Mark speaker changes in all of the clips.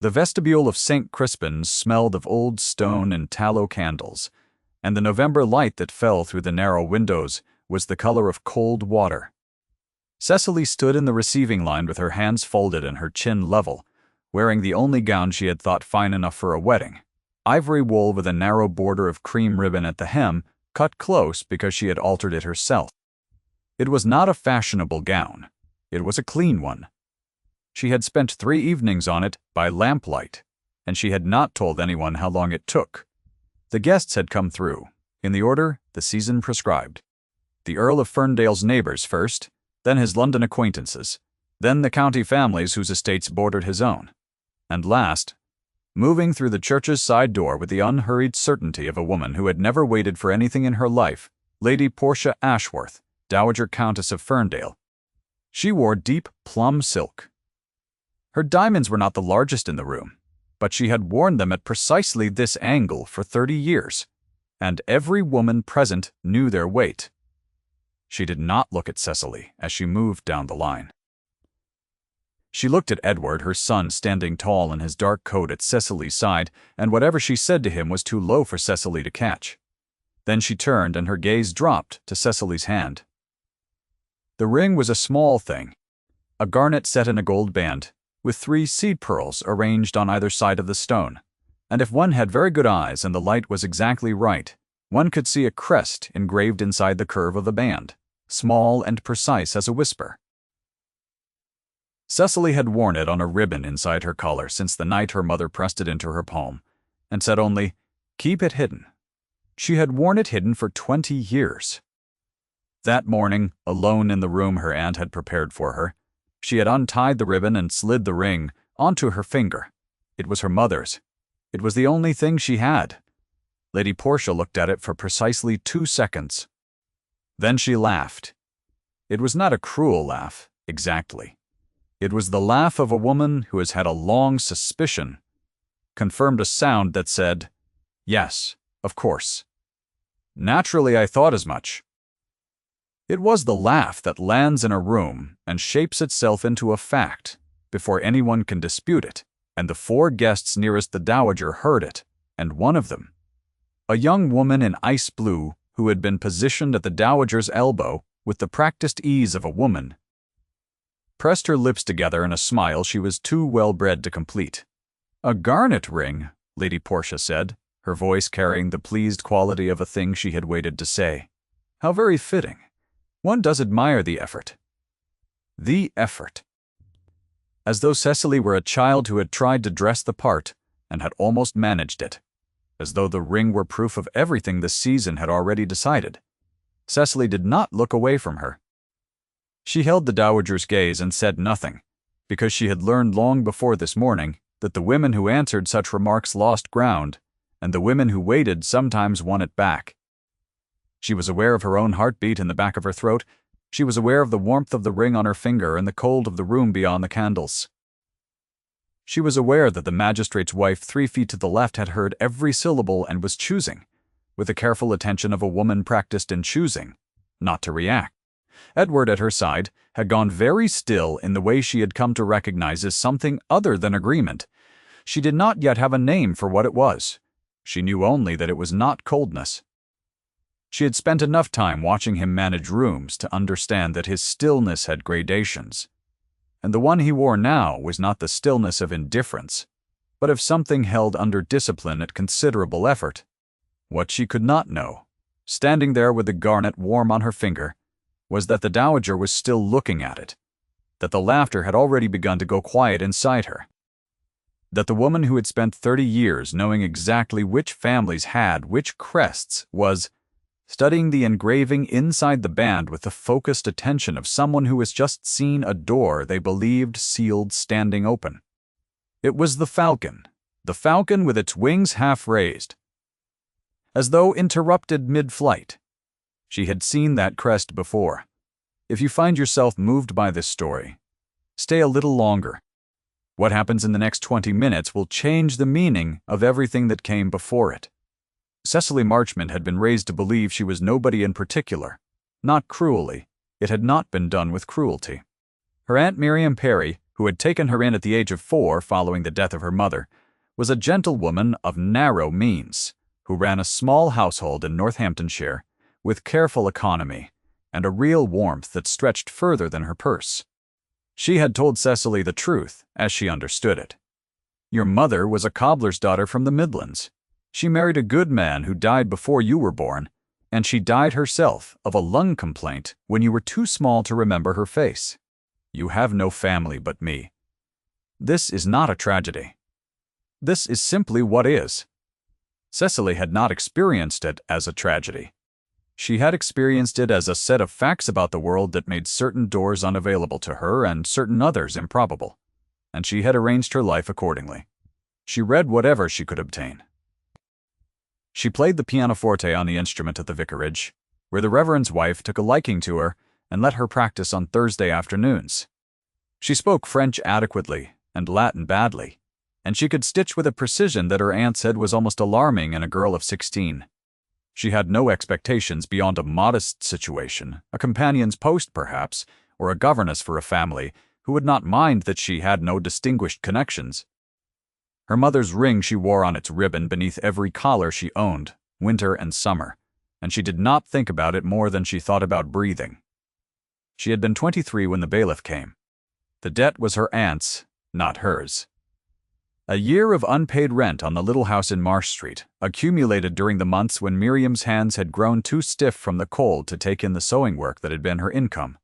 Speaker 1: The vestibule of St. Crispin's smelled of old stone and tallow candles, and the November light that fell through the narrow windows was the color of cold water. Cecily stood in the receiving line with her hands folded and her chin level, wearing the only gown she had thought fine enough for a wedding, ivory wool with a narrow border of cream ribbon at the hem, cut close because she had altered it herself. It was not a fashionable gown. It was a clean one. She had spent 3 evenings on it by lamplight, and she had not told anyone how long it took. The guests had come through, in the order the season prescribed. The Earl of Ferndale's neighbors first, then his London acquaintances, then the county families whose estates bordered his own, and last, moving through the church's side door with the unhurried certainty of a woman who had never waited for anything in her life, Lady Portia Ashworth, Dowager Countess of Ferndale. She wore deep plum silk. Her diamonds were not the largest in the room, but she had worn them at precisely this angle for 30 years, and every woman present knew their weight. She did not look at Cecily as she moved down the line. She looked at Edward, her son, standing tall in his dark coat at Cecily's side, and whatever she said to him was too low for Cecily to catch. Then she turned and her gaze dropped to Cecily's hand. The ring was a small thing, a garnet set in a gold band, with 3 seed pearls arranged on either side of the stone, and if one had very good eyes and the light was exactly right, one could see a crest engraved inside the curve of the band, small and precise as a whisper. Cecily had worn it on a ribbon inside her collar since the night her mother pressed it into her palm, and said only, "Keep it hidden." She had worn it hidden for 20 years. That morning, alone in the room her aunt had prepared for her, she had untied the ribbon and slid the ring onto her finger. It was her mother's. It was the only thing she had. Lady Portia looked at it for precisely 2 seconds. Then she laughed. It was not a cruel laugh, exactly. It was the laugh of a woman who has had a long suspicion, confirmed a sound that said, "Yes, of course. Naturally, I thought as much." It was the laugh that lands in a room and shapes itself into a fact before anyone can dispute it, and the 4 guests nearest the Dowager heard it, and one of them, a young woman in ice blue who had been positioned at the Dowager's elbow with the practiced ease of a woman, pressed her lips together in a smile she was too well-bred to complete. "A garnet ring," Lady Portia said, her voice carrying the pleased quality of a thing she had waited to say. "How very fitting. One does admire the effort." The effort. As though Cecily were a child who had tried to dress the part and had almost managed it. As though the ring were proof of everything the season had already decided. Cecily did not look away from her. She held the Dowager's gaze and said nothing, because she had learned long before this morning that the women who answered such remarks lost ground, and the women who waited sometimes won it back. She was aware of her own heartbeat in the back of her throat. She was aware of the warmth of the ring on her finger and the cold of the room beyond the candles. She was aware that the magistrate's wife 3 feet to the left had heard every syllable and was choosing, with the careful attention of a woman practiced in choosing, not to react. Edward at her side had gone very still in the way she had come to recognize as something other than agreement. She did not yet have a name for what it was. She knew only that it was not coldness. She had spent enough time watching him manage rooms to understand that his stillness had gradations, and the one he wore now was not the stillness of indifference, but of something held under discipline at considerable effort. What she could not know, standing there with the garnet warm on her finger, was that the Dowager was still looking at it, that the laughter had already begun to go quiet inside her, that the woman who had spent 30 years knowing exactly which families had which crests was studying the engraving inside the band with the focused attention of someone who has just seen a door they believed sealed standing open. It was the falcon with its wings half raised, as though interrupted mid-flight. She had seen that crest before. If you find yourself moved by this story, stay a little longer. What happens in the next 20 minutes will change the meaning of everything that came before it. Cecily Marchmont had been raised to believe she was nobody in particular. Not cruelly. It had not been done with cruelty. Her Aunt Miriam Perry, who had taken her in at the age of 4 following the death of her mother, was a gentlewoman of narrow means, who ran a small household in Northamptonshire with careful economy and a real warmth that stretched further than her purse. She had told Cecily the truth, as she understood it. "Your mother was a cobbler's daughter from the Midlands. She married a good man who died before you were born, and she died herself of a lung complaint when you were too small to remember her face. You have no family but me. This is not a tragedy. This is simply what is." Cecily had not experienced it as a tragedy. She had experienced it as a set of facts about the world that made certain doors unavailable to her and certain others improbable, and she had arranged her life accordingly. She read whatever she could obtain. She played the pianoforte on the instrument at the vicarage, where the Reverend's wife took a liking to her and let her practice on Thursday afternoons. She spoke French adequately and Latin badly, and she could stitch with a precision that her aunt said was almost alarming in a girl of 16. She had no expectations beyond a modest situation, a companion's post perhaps, or a governess for a family who would not mind that she had no distinguished connections. Her mother's ring she wore on its ribbon beneath every collar she owned, winter and summer, and she did not think about it more than she thought about breathing. She had been 23 when the bailiff came. The debt was her aunt's, not hers. A year of unpaid rent on the little house in Marsh Street, accumulated during the months when Miriam's hands had grown too stiff from the cold to take in the sewing work that had been her income.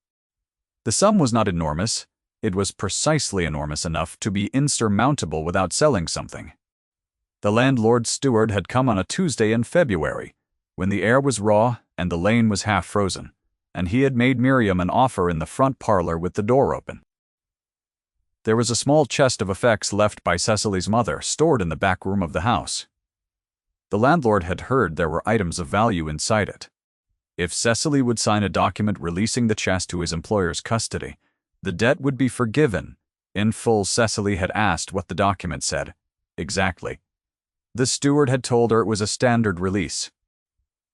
Speaker 1: The sum was not enormous. It was precisely enormous enough to be insurmountable without selling something. The landlord's steward had come on a Tuesday in February, when the air was raw and the lane was half frozen, and he had made Miriam an offer in the front parlor with the door open. There was a small chest of effects left by Cecily's mother stored in the back room of the house. The landlord had heard there were items of value inside it. If Cecily would sign a document releasing the chest to his employer's custody, the debt would be forgiven. In full, Cecily had asked what the document said. Exactly. The steward had told her it was a standard release.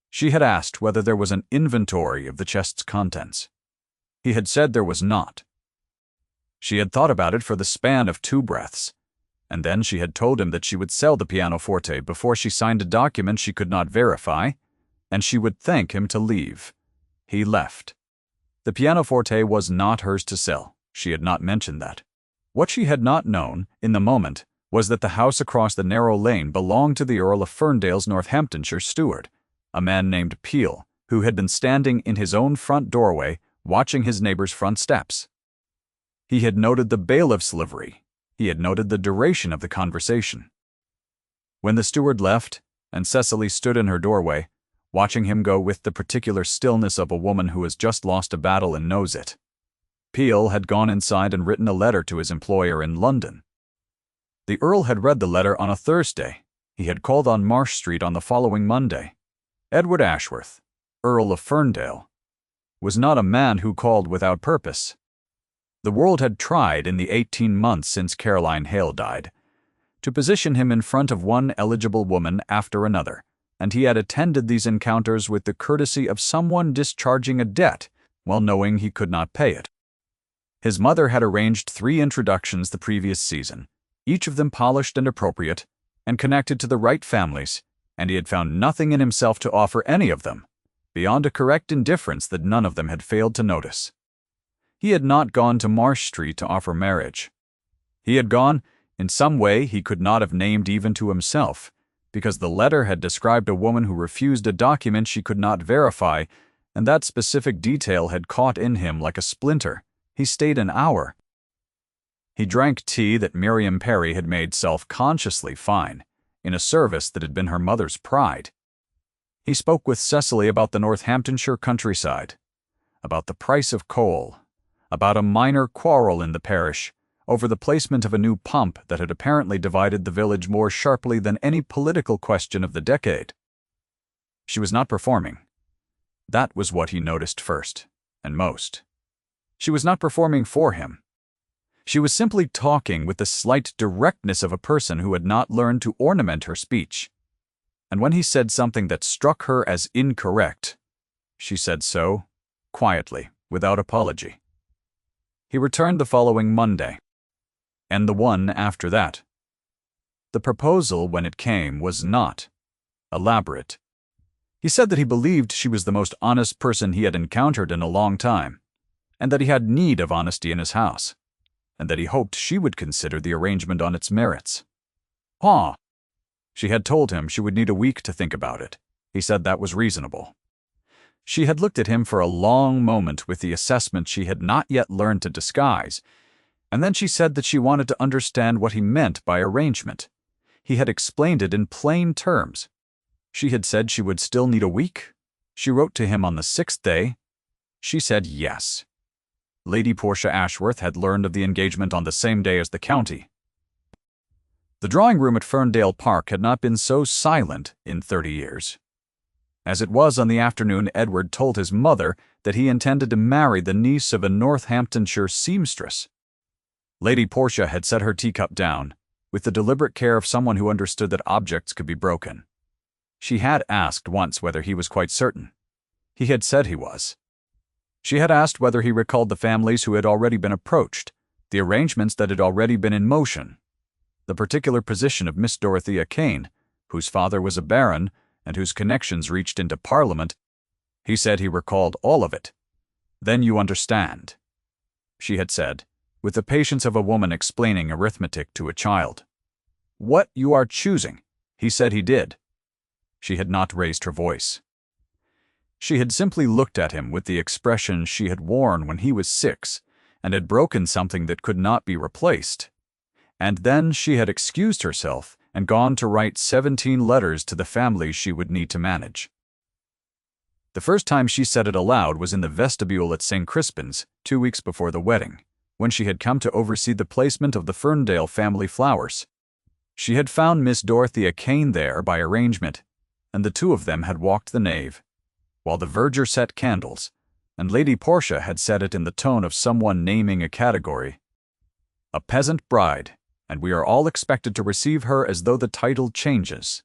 Speaker 1: She had asked whether there was an inventory of the chest's contents. He had said there was not. She had thought about it for the span of 2 breaths, and then she had told him that she would sell the pianoforte before she signed a document she could not verify, and she would thank him to leave. He left. The pianoforte was not hers to sell. She had not mentioned that. What she had not known, in the moment, was that the house across the narrow lane belonged to the Earl of Ferndale's Northamptonshire steward, a man named Peel, who had been standing in his own front doorway watching his neighbor's front steps. He had noted the bailiff's livery. He had noted the duration of the conversation. When the steward left, and Cecily stood in her doorway, watching him go with the particular stillness of a woman who has just lost a battle and knows it, Peel had gone inside and written a letter to his employer in London. The Earl had read the letter on a Thursday. He had called on Marsh Street on the following Monday. Edward Ashworth, Earl of Ferndale, was not a man who called without purpose. The world had tried in the 18 months since Caroline Hale died to position him in front of one eligible woman after another, and he had attended these encounters with the courtesy of someone discharging a debt while knowing he could not pay it. His mother had arranged 3 introductions the previous season, each of them polished and appropriate, and connected to the right families, and he had found nothing in himself to offer any of them, beyond a correct indifference that none of them had failed to notice. He had not gone to Marsh Street to offer marriage. He had gone, in some way he could not have named even to himself, because the letter had described a woman who refused a document she could not verify, and that specific detail had caught in him like a splinter. He stayed an hour. He drank tea that Miriam Perry had made self-consciously fine, in a service that had been her mother's pride. He spoke with Cecily about the Northamptonshire countryside, about the price of coal, about a minor quarrel in the parish over the placement of a new pump that had apparently divided the village more sharply than any political question of the decade. She was not performing. That was what he noticed first, and most. She was not performing for him. She was simply talking with the slight directness of a person who had not learned to ornament her speech. And when he said something that struck her as incorrect, she said so, quietly, without apology. He returned the following Monday. and the one after that. The proposal, when it came, was not elaborate. He said that he believed she was the most honest person he had encountered in a long time, and that he had need of honesty in his house, and that he hoped she would consider the arrangement on its merits. She had told him she would need a week to think about it. He said that was reasonable. She had looked at him for a long moment with the assessment she had not yet learned to disguise, and then she said that she wanted to understand what he meant by arrangement. He had explained it in plain terms. She had said she would still need a week. She wrote to him on the 6th day. She said yes. Lady Portia Ashworth had learned of the engagement on the same day as the county. The drawing room at Ferndale Park had not been so silent in 30 years. As it was on the afternoon Edward told his mother that he intended to marry the niece of a Northamptonshire seamstress. Lady Portia had set her teacup down, with the deliberate care of someone who understood that objects could be broken. She had asked once whether he was quite certain. He had said he was. She had asked whether he recalled the families who had already been approached, the arrangements that had already been in motion, the particular position of Miss Dorothea Kane, whose father was a baron and whose connections reached into Parliament. He said he recalled all of it. "Then you understand," she had said, with the patience of a woman explaining arithmetic to a child. "What you are choosing," he said he did. She had not raised her voice. She had simply looked at him with the expression she had worn when he was 6 and had broken something that could not be replaced. And then she had excused herself and gone to write 17 letters to the families she would need to manage. The first time she said it aloud was in the vestibule at St. Crispin's, 2 weeks before the wedding, when she had come to oversee the placement of the Ferndale family flowers. She had found Miss Dorothea Kane there by arrangement, and the two of them had walked the nave, while the verger set candles, and Lady Portia had said it in the tone of someone naming a category. "A peasant bride, and we are all expected to receive her as though the title changes."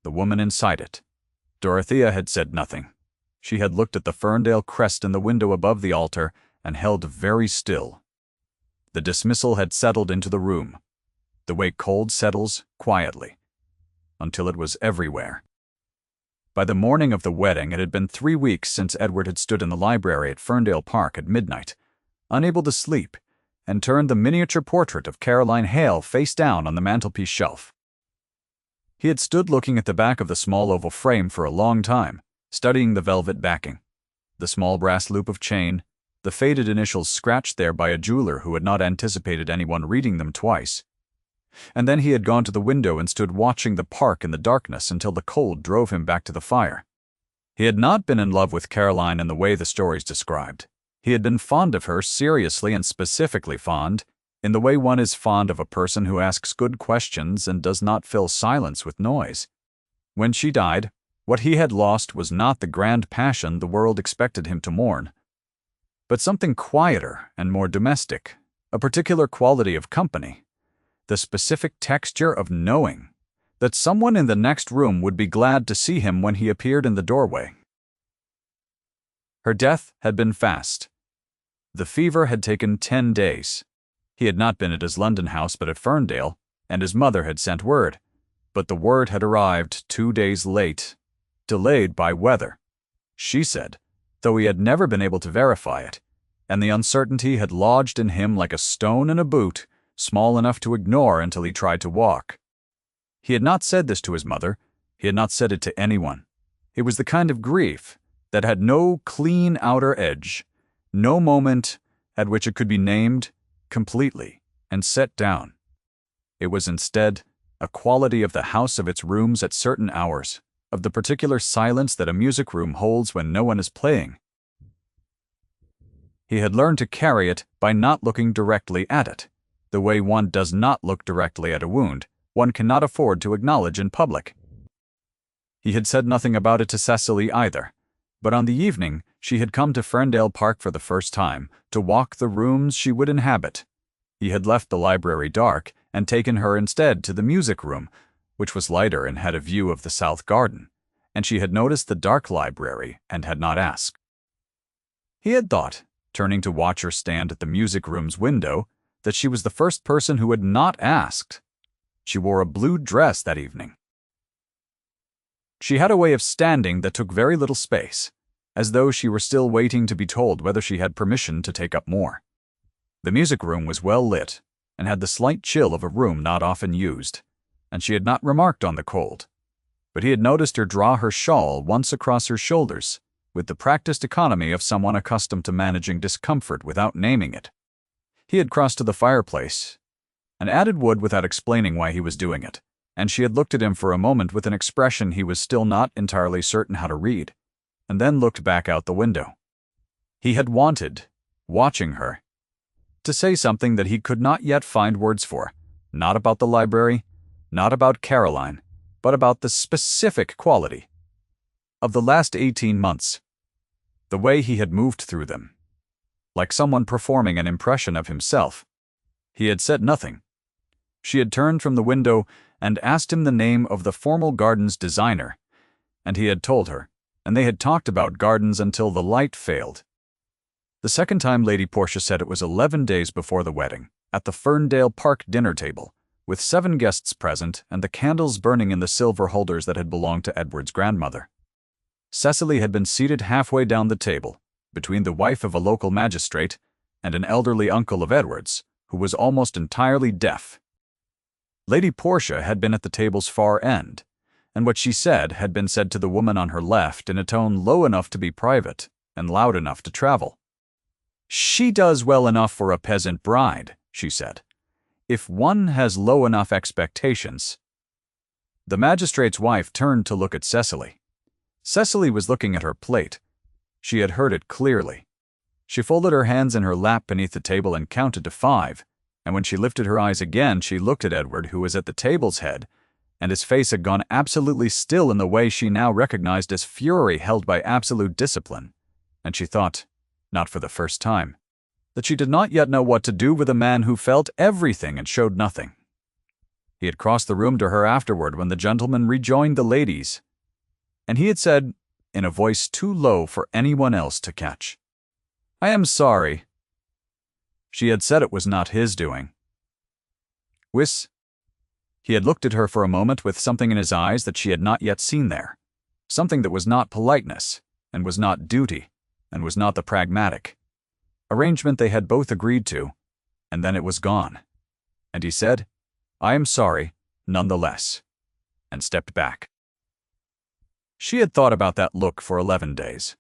Speaker 1: The woman inside it. Dorothea had said nothing. She had looked at the Ferndale crest in the window above the altar and held very still. The dismissal had settled into the room, the way cold settles quietly, until it was everywhere. By the morning of the wedding, it had been 3 weeks since Edward had stood in the library at Ferndale Park at midnight, unable to sleep, and turned the miniature portrait of Caroline Hale face down on the mantelpiece shelf. He had stood looking at the back of the small oval frame for a long time, studying the velvet backing, the small brass loop of chain, the faded initials scratched there by a jeweler who had not anticipated anyone reading them twice. And then he had gone to the window and stood watching the park in the darkness until the cold drove him back to the fire. He had not been in love with Caroline in the way the stories described. He had been fond of her, seriously and specifically fond, in the way one is fond of a person who asks good questions and does not fill silence with noise. When she died, what he had lost was not the grand passion the world expected him to mourn, but something quieter and more domestic, a particular quality of company, the specific texture of knowing that someone in the next room would be glad to see him when he appeared in the doorway. Her death had been fast. The fever had taken 10 days. He had not been at his London house but at Ferndale, and his mother had sent word, but the word had arrived 2 days late, delayed by weather, she said, though he had never been able to verify it, and the uncertainty had lodged in him like a stone in a boot, small enough to ignore until he tried to walk. He had not said this to his mother. He had not said it to anyone. It was the kind of grief that had no clean outer edge, no moment at which it could be named completely and set down. It was instead a quality of the house, of its rooms at certain hours, of the particular silence that a music room holds when no one is playing. He had learned to carry it by not looking directly at it. The way one does not look directly at a wound, one cannot afford to acknowledge in public. He had said nothing about it to Cecily either, but on the evening she had come to Ferndale Park for the first time, to walk the rooms she would inhabit. He had left the library dark and taken her instead to the music room, which was lighter and had a view of the south garden, and she had noticed the dark library and had not asked. He had thought, turning to watch her stand at the music room's window, that she was the first person who had not asked. She wore a blue dress that evening. She had a way of standing that took very little space, as though she were still waiting to be told whether she had permission to take up more. The music room was well lit, and had the slight chill of a room not often used, and she had not remarked on the cold, but he had noticed her draw her shawl once across her shoulders, with the practiced economy of someone accustomed to managing discomfort without naming it. He had crossed to the fireplace and added wood without explaining why he was doing it, and she had looked at him for a moment with an expression he was still not entirely certain how to read, and then looked back out the window. He had wanted, watching her, to say something that he could not yet find words for, not about the library, not about Caroline, but about the specific quality of the last 18 months, the way he had moved through them, like someone performing an impression of himself. He had said nothing. She had turned from the window and asked him the name of the formal garden's designer, and he had told her, and they had talked about gardens until the light failed. The second time Lady Portia said it was 11 days before the wedding, at the Ferndale Park dinner table, with 7 guests present and the candles burning in the silver holders that had belonged to Edward's grandmother. Cecily had been seated halfway down the table, between the wife of a local magistrate and an elderly uncle of Edward's, who was almost entirely deaf. Lady Portia had been at the table's far end, and what she said had been said to the woman on her left in a tone low enough to be private and loud enough to travel. "She does well enough for a peasant bride," she said, "if one has low enough expectations." The magistrate's wife turned to look at Cecily. Cecily was looking at her plate. She had heard it clearly. She folded her hands in her lap beneath the table and counted to 5, and when she lifted her eyes again, she looked at Edward, who was at the table's head, and his face had gone absolutely still in the way she now recognized as fury held by absolute discipline, and she thought, not for the first time, that she did not yet know what to do with a man who felt everything and showed nothing. He had crossed the room to her afterward when the gentleman rejoined the ladies, and he had said, in a voice too low for anyone else to catch, "I am sorry." She had said it was not his doing. Whis. He had looked at her for a moment with something in his eyes that she had not yet seen there, something that was not politeness, and was not duty, and was not the pragmatic arrangement they had both agreed to, and then it was gone. And he said, "I am sorry, nonetheless," and stepped back. She had thought about that look for 11 days.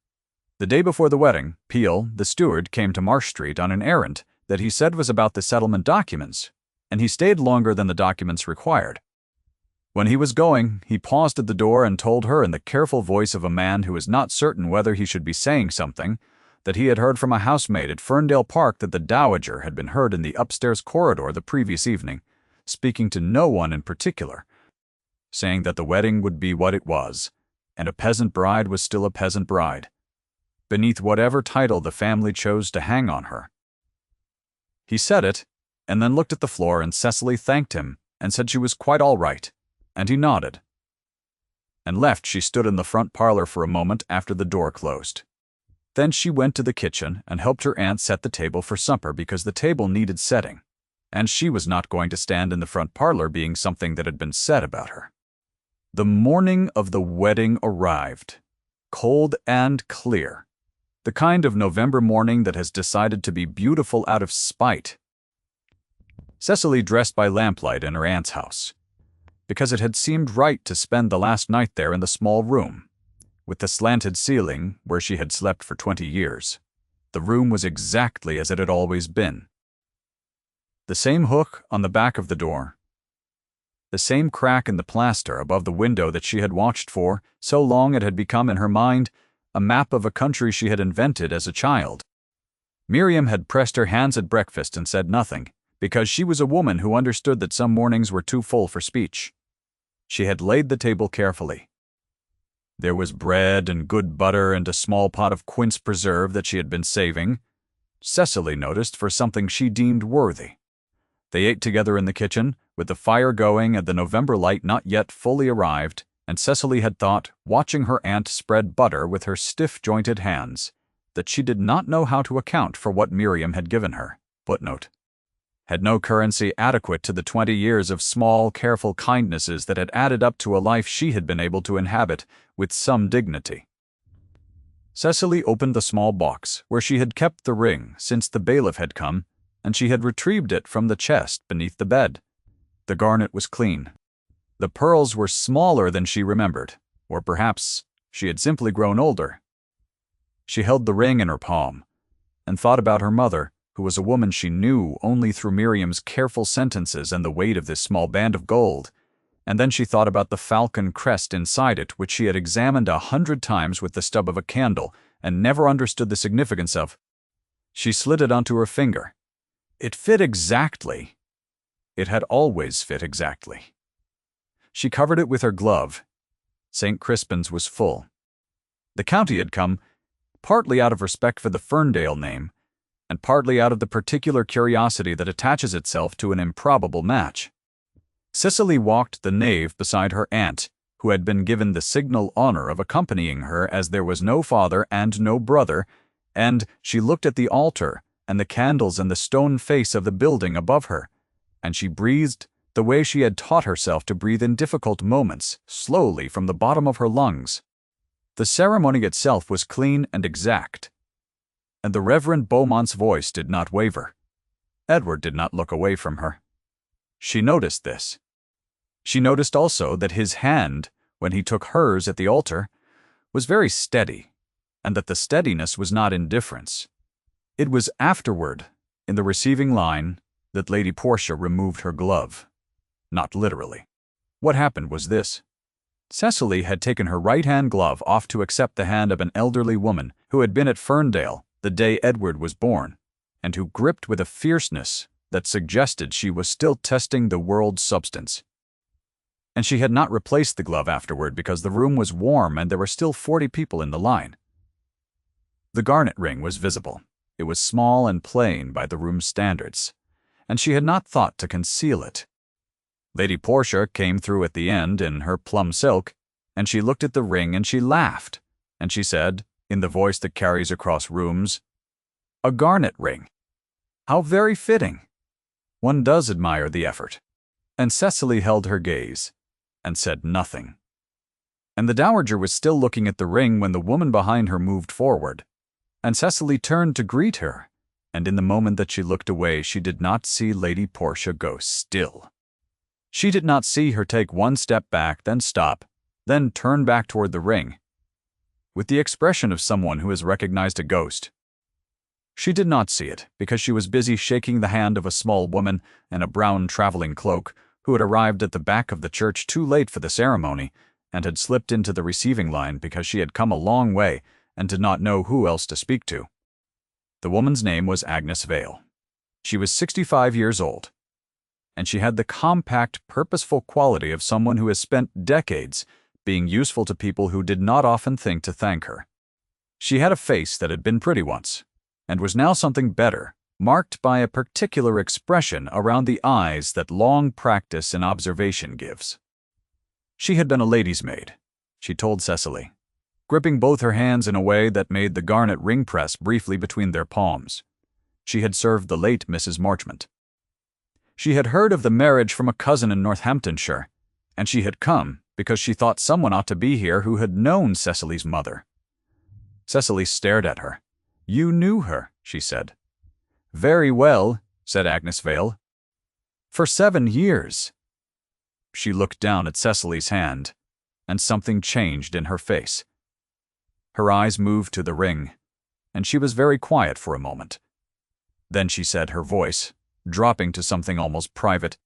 Speaker 1: The day before the wedding, Peel, the steward, came to Marsh Street on an errand that he said was about the settlement documents, and he stayed longer than the documents required. When he was going, he paused at the door and told her in the careful voice of a man who is not certain whether he should be saying something, that he had heard from a housemaid at Ferndale Park that the Dowager had been heard in the upstairs corridor the previous evening, speaking to no one in particular, saying that the wedding would be what it was, and a peasant bride was still a peasant bride, beneath whatever title the family chose to hang on her. He said it, and then looked at the floor, and Cecily thanked him and said she was quite all right, and he nodded. And left. She stood in the front parlor for a moment after the door closed. Then she went to the kitchen and helped her aunt set the table for supper because the table needed setting, and she was not going to stand in the front parlor being something that had been said about her. The morning of the wedding arrived, cold and clear, the kind of November morning that has decided to be beautiful out of spite. Cecily dressed by lamplight in her aunt's house, because it had seemed right to spend the last night there in the small room, with the slanted ceiling where she had slept for 20 years. The room was exactly as it had always been. The same hook on the back of the door, the same crack in the plaster above the window that she had watched for, so long it had become in her mind a map of a country she had invented as a child. Miriam had pressed her hands at breakfast and said nothing, because she was a woman who understood that some mornings were too full for speech. She had laid the table carefully. There was bread and good butter and a small pot of quince preserve that she had been saving, Cecily noticed, for something she deemed worthy. They ate together in the kitchen, with the fire going and the November light not yet fully arrived, and Cecily had thought, watching her aunt spread butter with her stiff-jointed hands, that she did not know how to account for what Miriam had given her. Footnote: had no currency adequate to the 20 years of small, careful kindnesses that had added up to a life she had been able to inhabit with some dignity. Cecily opened the small box where she had kept the ring since the bailiff had come, and she had retrieved it from the chest beneath the bed. The garnet was clean. The pearls were smaller than she remembered, or perhaps she had simply grown older. She held the ring in her palm and thought about her mother, who was a woman she knew only through Miriam's careful sentences and the weight of this small band of gold. And then she thought about the falcon crest inside it, which she had examined 100 times with the stub of a candle and never understood the significance of. She slid it onto her finger. It fit exactly. It had always fit exactly. She covered it with her glove. St. Crispin's was full. The county had come, partly out of respect for the Ferndale name, and partly out of the particular curiosity that attaches itself to an improbable match. Cecily walked the nave beside her aunt, who had been given the signal honor of accompanying her as there was no father and no brother, and she looked at the altar and the candles and the stone face of the building above her, and she breathed the way she had taught herself to breathe in difficult moments, slowly from the bottom of her lungs. The ceremony itself was clean and exact, and the Reverend Beaumont's voice did not waver. Edward did not look away from her. She noticed this. She noticed also that his hand, when he took hers at the altar, was very steady, and that the steadiness was not indifference. It was afterward, in the receiving line, that Lady Portia removed her glove. Not literally. What happened was this. Cecily had taken her right-hand glove off to accept the hand of an elderly woman who had been at Ferndale the day Edward was born, and who gripped with a fierceness that suggested she was still testing the world's substance. And she had not replaced the glove afterward because the room was warm and there were still 40 people in the line. The garnet ring was visible. It was small and plain by the room's standards, and she had not thought to conceal it. Lady Portia came through at the end in her plum silk, and she looked at the ring and she laughed, and she said, in the voice that carries across rooms, "A garnet ring. How very fitting. One does admire the effort." And Cecily held her gaze and said nothing. And the Dowager was still looking at the ring when the woman behind her moved forward, and Cecily turned to greet her, and in the moment that she looked away she did not see Lady Portia go still. She did not see her take one step back, then stop, then turn back toward the ring, with the expression of someone who has recognized a ghost. She did not see it because she was busy shaking the hand of a small woman in a brown traveling cloak who had arrived at the back of the church too late for the ceremony and had slipped into the receiving line because she had come a long way and did not know who else to speak to. The woman's name was Agnes Vale. She was 65 years old, and she had the compact, purposeful quality of someone who has spent decades being useful to people who did not often think to thank her. She had a face that had been pretty once, and was now something better, marked by a particular expression around the eyes that long practice in observation gives. She had been a lady's maid, she told Cecily, gripping both her hands in a way that made the garnet ring press briefly between their palms. She had served the late Mrs. Marchmont. She had heard of the marriage from a cousin in Northamptonshire, and she had come because she thought someone ought to be here who had known Cecily's mother. Cecily stared at her. "You knew her," she said. "Very well," said Agnes Vale. "For 7 years." She looked down at Cecily's hand, and something changed in her face. Her eyes moved to the ring, and she was very quiet for a moment. Then she said, her voice dropping to something almost private,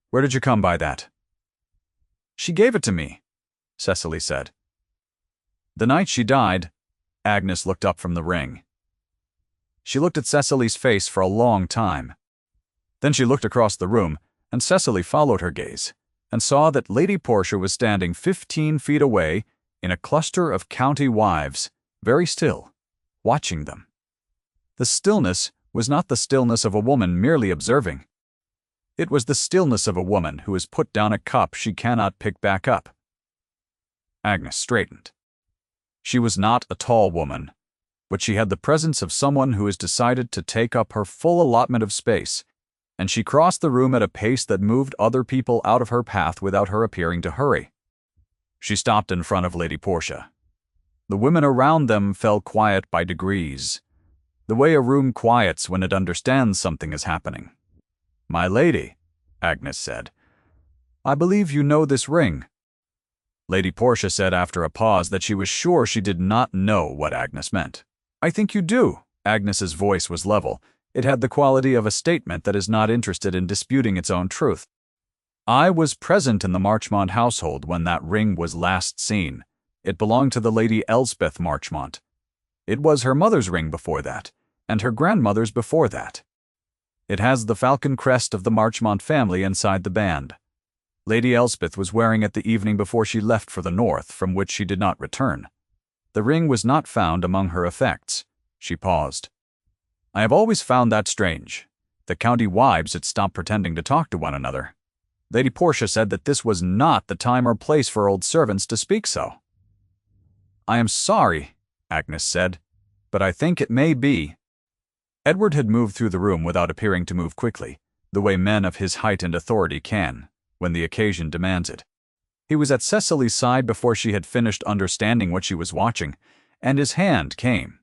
Speaker 1: "Where did you come by that?" "She gave it to me," Cecily said. "The night she died." Agnes looked up from the ring. She looked at Cecily's face for a long time. Then she looked across the room, and Cecily followed her gaze, and saw that Lady Portia was standing 15 feet away in a cluster of county wives, very still, watching them. The stillness was not the stillness of a woman merely observing. It was the stillness of a woman who has put down a cup she cannot pick back up. Agnes straightened. She was not a tall woman, but she had the presence of someone who has decided to take up her full allotment of space, and she crossed the room at a pace that moved other people out of her path without her appearing to hurry. She stopped in front of Lady Portia. The women around them fell quiet by degrees, the way a room quiets when it understands something is happening. "My lady," Agnes said, "I believe you know this ring." Lady Portia said after a pause that she was sure she did not know what Agnes meant. "I think you do." Agnes's voice was level. It had the quality of a statement that is not interested in disputing its own truth. "I was present in the Marchmont household when that ring was last seen. It belonged to the Lady Elspeth Marchmont. It was her mother's ring before that, and her grandmother's before that. It has the falcon crest of the Marchmont family inside the band. Lady Elspeth was wearing it the evening before she left for the north, from which she did not return. The ring was not found among her effects." She paused. "I have always found that strange. The county wives had stopped pretending to talk to one another." Lady Portia said that this was not the time or place for old servants to speak so. "I am sorry," Agnes said, "but I think it may be." Edward had moved through the room without appearing to move quickly, the way men of his height and authority can, when the occasion demands it. He was at Cecily's side before she had finished understanding what she was watching, and his hand came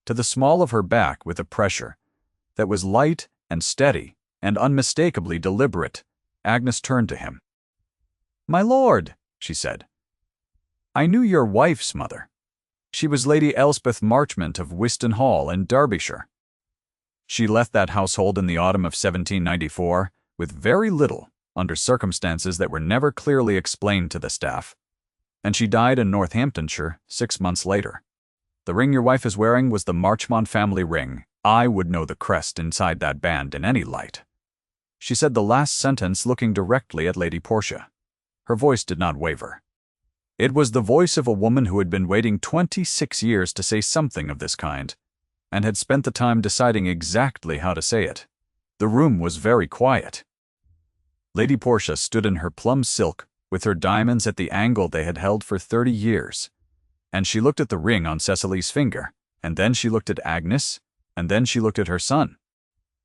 Speaker 1: to the small of her back with a pressure that was light and steady and unmistakably deliberate. Agnes turned to him. "My lord," she said, "I knew your wife's mother. She was Lady Elspeth Marchmont of Wiston Hall in Derbyshire. She left that household in the autumn of 1794 with very little, under circumstances that were never clearly explained to the staff, and she died in Northamptonshire 6 months later. The ring your wife is wearing was the Marchmont family ring. I would know the crest inside that band in any light." She said the last sentence looking directly at Lady Portia. Her voice did not waver. It was the voice of a woman who had been waiting 26 years to say something of this kind, and had spent the time deciding exactly how to say it. The room was very quiet. Lady Portia stood in her plum silk, with her diamonds at the angle they had held for 30 years, and she looked at the ring on Cecily's finger, and then she looked at Agnes, and then she looked at her son.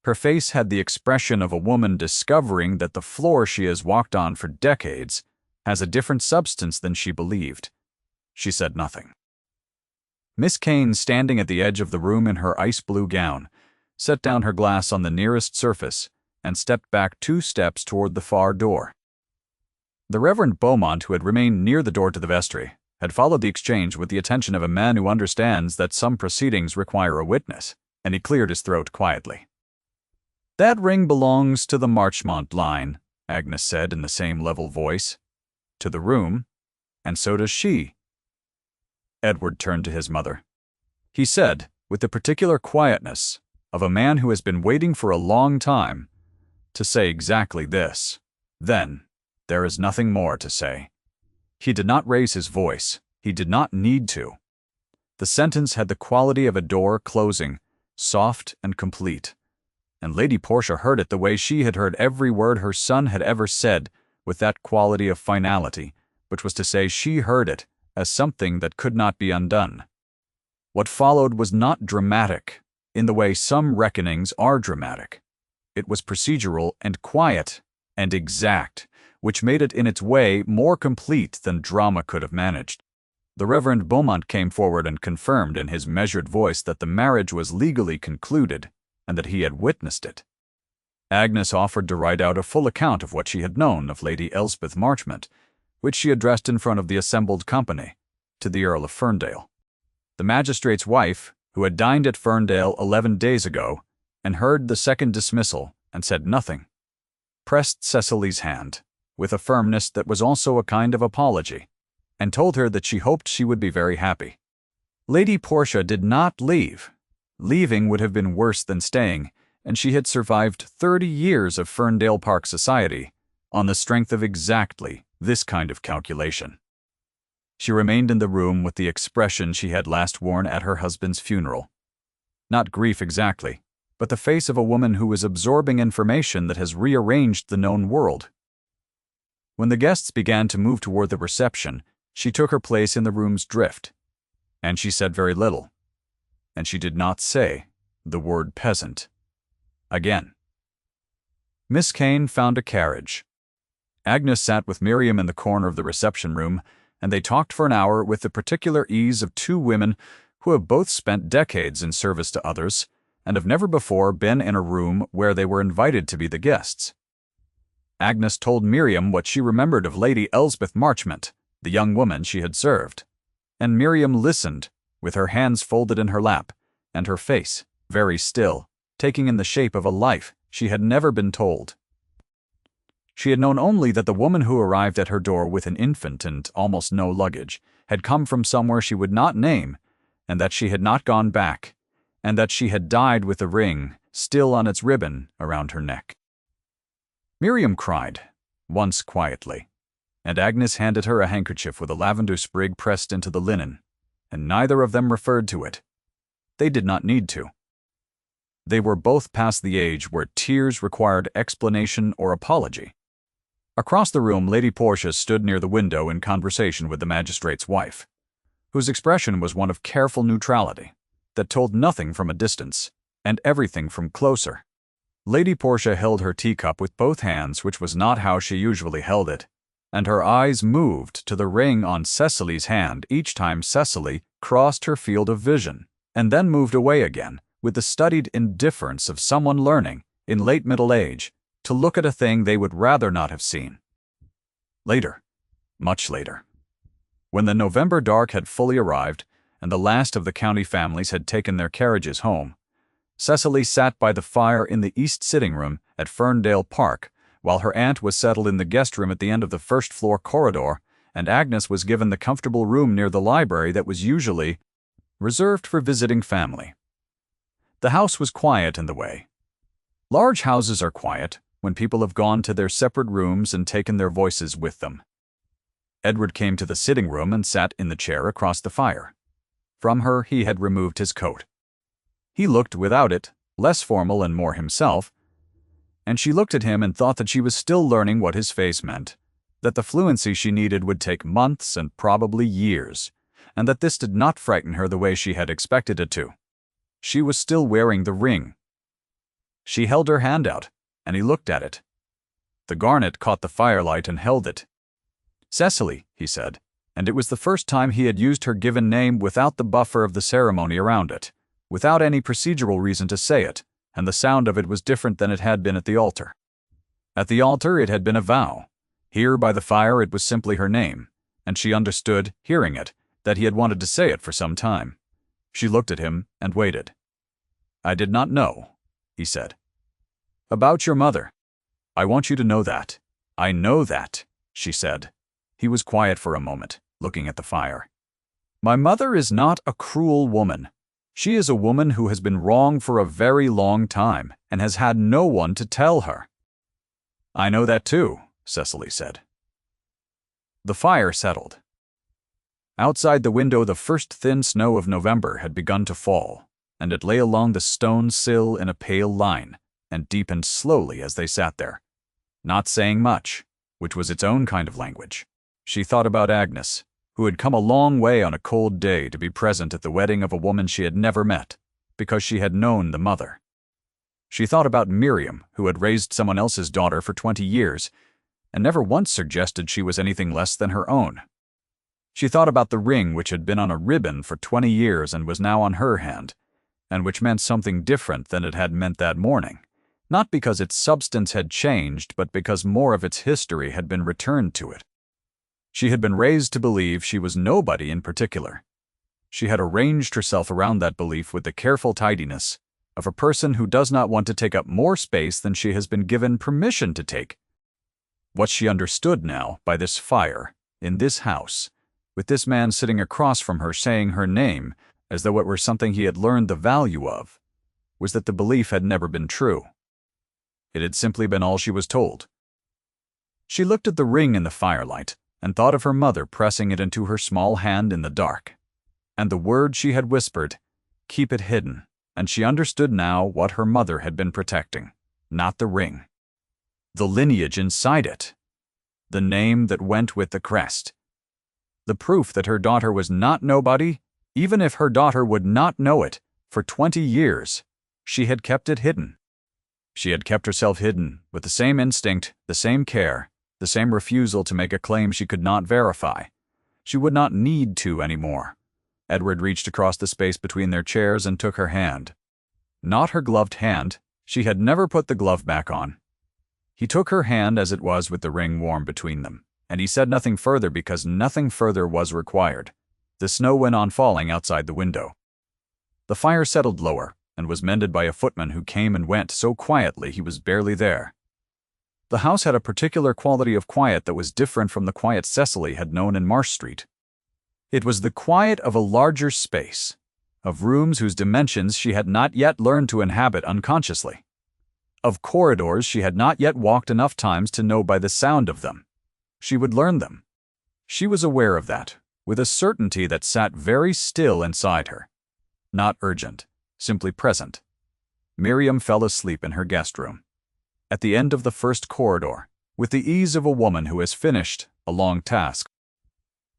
Speaker 1: Her face had the expression of a woman discovering that the floor she has walked on for decades has a different substance than she believed. She said nothing. Miss Kane, standing at the edge of the room in her ice-blue gown, set down her glass on the nearest surface and stepped back 2 steps toward the far door. The Reverend Beaumont, who had remained near the door to the vestry, had followed the exchange with the attention of a man who understands that some proceedings require a witness, and he cleared his throat quietly. "That ring belongs to the Marchmont line," Agnes said in the same level voice. "To the room, and so does she." Edward turned to his mother. He said, with the particular quietness of a man who has been waiting for a long time to say exactly this: "Then, there is nothing more to say." He did not raise his voice. He did not need to. The sentence had the quality of a door closing, soft and complete, and Lady Portia heard it the way she had heard every word her son had ever said, with that quality of finality, which was to say she heard it as something that could not be undone. What followed was not dramatic, in the way some reckonings are dramatic. It was procedural and quiet and exact, which made it in its way more complete than drama could have managed. The Reverend Beaumont came forward and confirmed in his measured voice that the marriage was legally concluded and that he had witnessed it. Agnes offered to write out a full account of what she had known of Lady Elspeth Marchmont, which she addressed in front of the assembled company, to the Earl of Ferndale. The magistrate's wife, who had dined at Ferndale 11 days ago, and heard the second dismissal and said nothing, pressed Cecily's hand, with a firmness that was also a kind of apology, and told her that she hoped she would be very happy. Lady Portia did not leave. Leaving would have been worse than staying, and she had survived 30 years of Ferndale Park society on the strength of exactly this kind of calculation. She remained in the room with the expression she had last worn at her husband's funeral. Not grief exactly, but the face of a woman who is absorbing information that has rearranged the known world. When the guests began to move toward the reception, she took her place in the room's drift, and she said very little. and she did not say the word peasant again. Miss Kane found a carriage. Agnes sat with Miriam in the corner of the reception room, and they talked for an hour with the particular ease of two women who have both spent decades in service to others and have never before been in a room where they were invited to be the guests. Agnes told Miriam what she remembered of Lady Elspeth Marchmont, the young woman she had served, and Miriam listened, with her hands folded in her lap, and her face very still, taking in the shape of a life she had never been told. She had known only that the woman who arrived at her door with an infant and almost no luggage had come from somewhere she would not name, and that she had not gone back, and that she had died with the ring still on its ribbon around her neck. Miriam cried, once quietly, and Agnes handed her a handkerchief with a lavender sprig pressed into the linen, and neither of them referred to it. They did not need to. They were both past the age where tears required explanation or apology. Across the room, Lady Portia stood near the window in conversation with the magistrate's wife, whose expression was one of careful neutrality, that told nothing from a distance, and everything from closer. Lady Portia held her teacup with both hands, which was not how she usually held it, and her eyes moved to the ring on Cecily's hand each time Cecily crossed her field of vision, and then moved away again, with the studied indifference of someone learning, in late middle age, to look at a thing they would rather not have seen. Later, much later, when the November dark had fully arrived and the last of the county families had taken their carriages home, Cecily sat by the fire in the east sitting room at Ferndale Park, while her aunt was settled in the guest room at the end of the first-floor corridor, and Agnes was given the comfortable room near the library that was usually reserved for visiting family. The house was quiet in the way. Large houses are quiet when people have gone to their separate rooms and taken their voices with them. Edward came to the sitting room and sat in the chair across the fire. From her he had removed his coat. He looked without it, less formal and more himself, and she looked at him and thought that she was still learning what his face meant, that the fluency she needed would take months and probably years, and that this did not frighten her the way she had expected it to. She was still wearing the ring. She held her hand out, and he looked at it. The garnet caught the firelight and held it. "Cecily," he said, and it was the first time he had used her given name without the buffer of the ceremony around it, without any procedural reason to say it, and the sound of it was different than it had been at the altar. At the altar it had been a vow. Here by the fire it was simply her name, and she understood, hearing it, that he had wanted to say it for some time. She looked at him and waited. "I did not know," he said. "About your mother. I want you to know that. I know that," she said. He was quiet for a moment, looking at the fire. "My mother is not a cruel woman. She is a woman who has been wrong for a very long time and has had no one to tell her." "I know that too," Cecily said. The fire settled. Outside the window the first thin snow of November had begun to fall, and it lay along the stone sill in a pale line, and deepened slowly as they sat there, not saying much, which was its own kind of language. She thought about Agnes, who had come a long way on a cold day to be present at the wedding of a woman she had never met, because she had known the mother. She thought about Miriam, who had raised someone else's daughter for 20 years, and never once suggested she was anything less than her own. She thought about the ring which had been on a ribbon for 20 years and was now on her hand, and which meant something different than it had meant that morning, not because its substance had changed, but because more of its history had been returned to it. She had been raised to believe she was nobody in particular. She had arranged herself around that belief with the careful tidiness of a person who does not want to take up more space than she has been given permission to take. What she understood now, by this fire, in this house, with this man sitting across from her saying her name as though it were something he had learned the value of, was that the belief had never been true. It had simply been all she was told. She looked at the ring in the firelight and thought of her mother pressing it into her small hand in the dark, and the word she had whispered, "Keep it hidden," and she understood now what her mother had been protecting, not the ring. The lineage inside it, the name that went with the crest, the proof that her daughter was not nobody, even if her daughter would not know it, For 20 years, she had kept it hidden. She had kept herself hidden, with the same instinct, the same care, the same refusal to make a claim she could not verify. She would not need to anymore. Edward reached across the space between their chairs and took her hand. Not her gloved hand. She had never put the glove back on. He took her hand as it was with the ring warm between them, and he said nothing further because nothing further was required. The snow went on falling outside the window. The fire settled lower and was mended by a footman who came and went so quietly he was barely there. The house had a particular quality of quiet that was different from the quiet Cecily had known in Marsh Street. It was the quiet of a larger space, of rooms whose dimensions she had not yet learned to inhabit unconsciously, of corridors she had not yet walked enough times to know by the sound of them. She would learn them. She was aware of that, with a certainty that sat very still inside her. Not urgent, simply present. Miriam fell asleep in her guest room, at the end of the first corridor, with the ease of a woman who has finished a long task.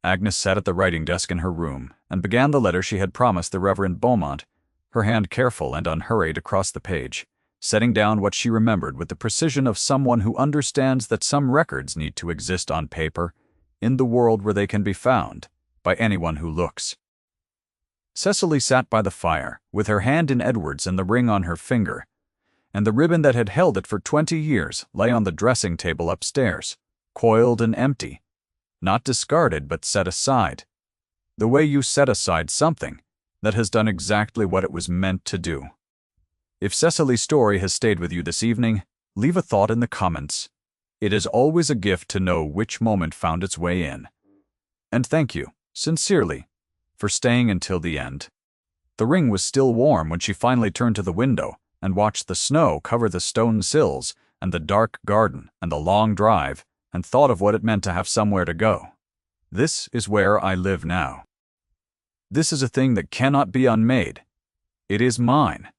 Speaker 1: Agnes sat at the writing desk in her room and began the letter she had promised the Reverend Beaumont, her hand careful and unhurried across the page, setting down what she remembered with the precision of someone who understands that some records need to exist on paper in the world where they can be found by anyone who looks. Cecily sat by the fire, with her hand in Edward's and the ring on her finger, and the ribbon that had held it for 20 years lay on the dressing table upstairs, coiled and empty, not discarded but set aside, the way you set aside something that has done exactly what it was meant to do. If Cecily's story has stayed with you this evening, leave a thought in the comments. It is always a gift to know which moment found its way in. And thank you, sincerely, for staying until the end. The ring was still warm when she finally turned to the window and watched the snow cover the stone sills and the dark garden and the long drive, and thought of what it meant to have somewhere to go. This is where I live now. This is a thing that cannot be unmade. It is mine.